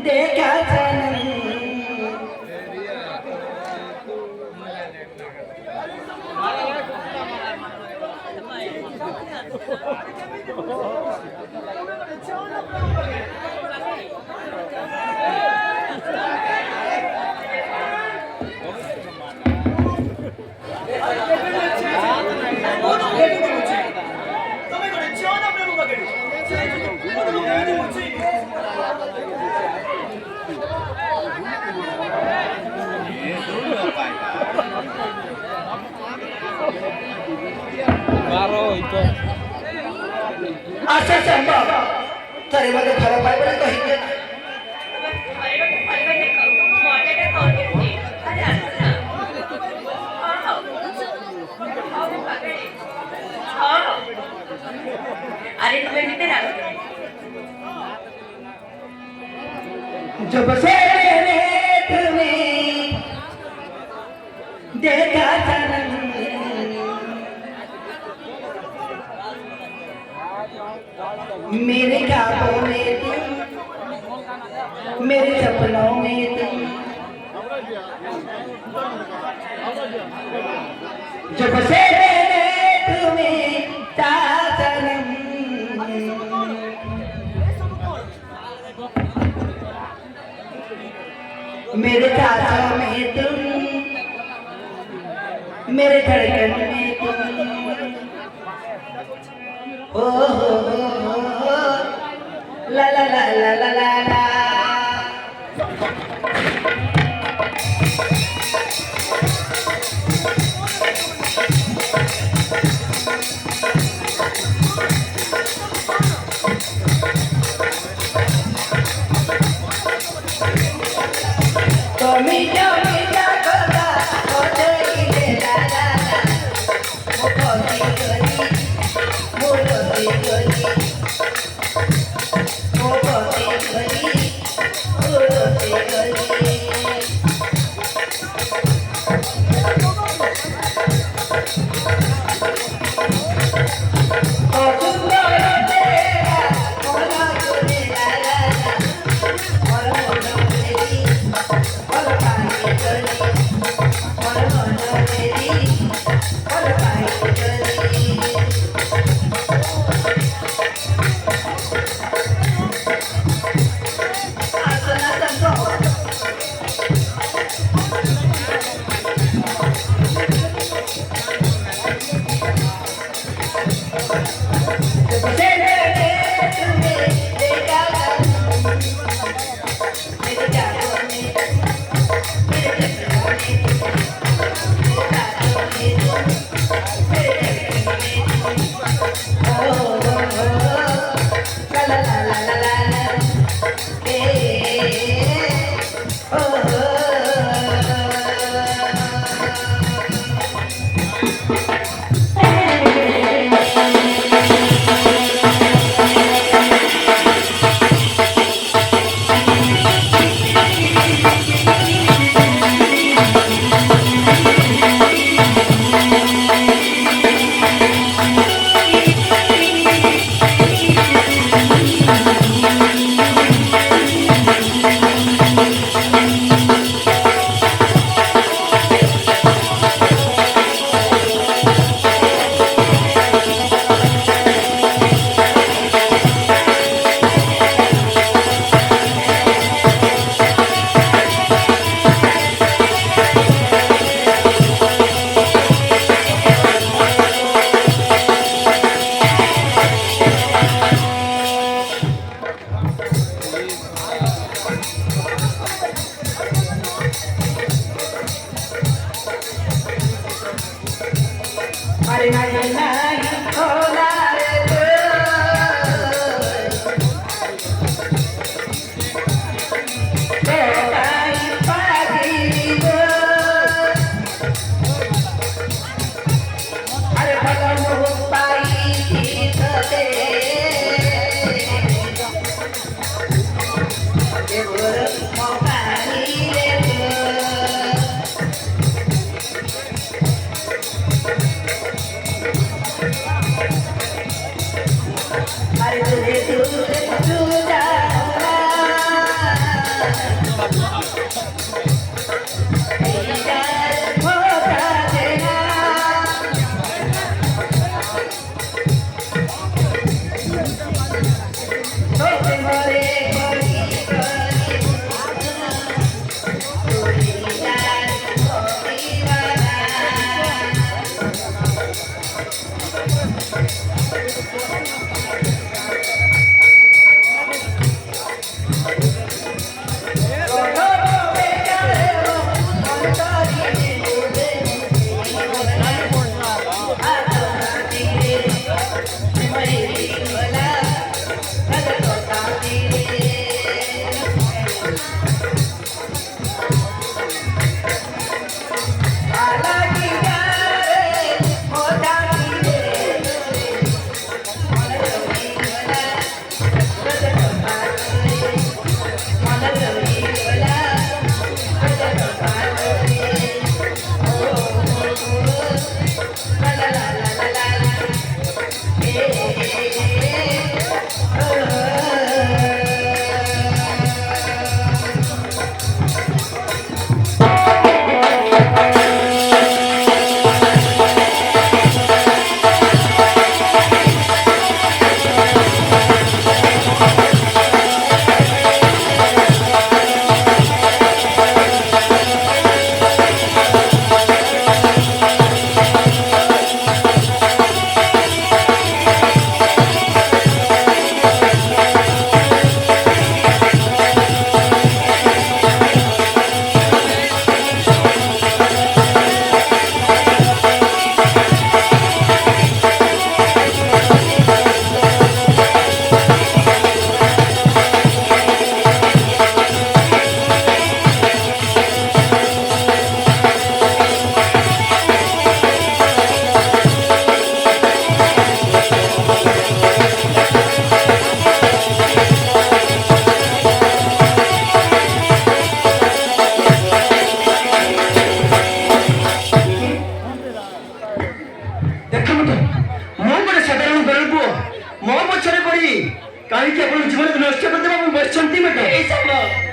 देखा सनम Baru itu. आशा संभव तरी मध्ये फरक आहे बरं काही नाही अरे तुम्हें कितने डालो जब से मैंने तुम्हें देखा सनम मेरे ख्वाबों में तुम मेरे सपनों में तुम जब से मैंने तुम्हें चाहा सनम मेरे सांसों में तुम मेरे धड़कन में तुम ओ हो ला ला ला ला ला ला ला तो मीठा मीठा कोला ओ तेरी ला ला ला ओ कोती कोती ओ कोती कोती ओ कोती कोती ओ कोती कोती ମୁଁ ଗୋଟେ ସାଧାରଣ ଗରିବ ପୁଅ ମୋ ପଛରେ ପଡ଼ି କାହିଁକି ଆପଣ ଜୀବନ ନଷ୍ଟ କରିଦେବା ମୁଁ ବସିଛନ୍ତି ମ୍ୟାଡ଼ାମ ଏଇ ସାଙ୍ଗ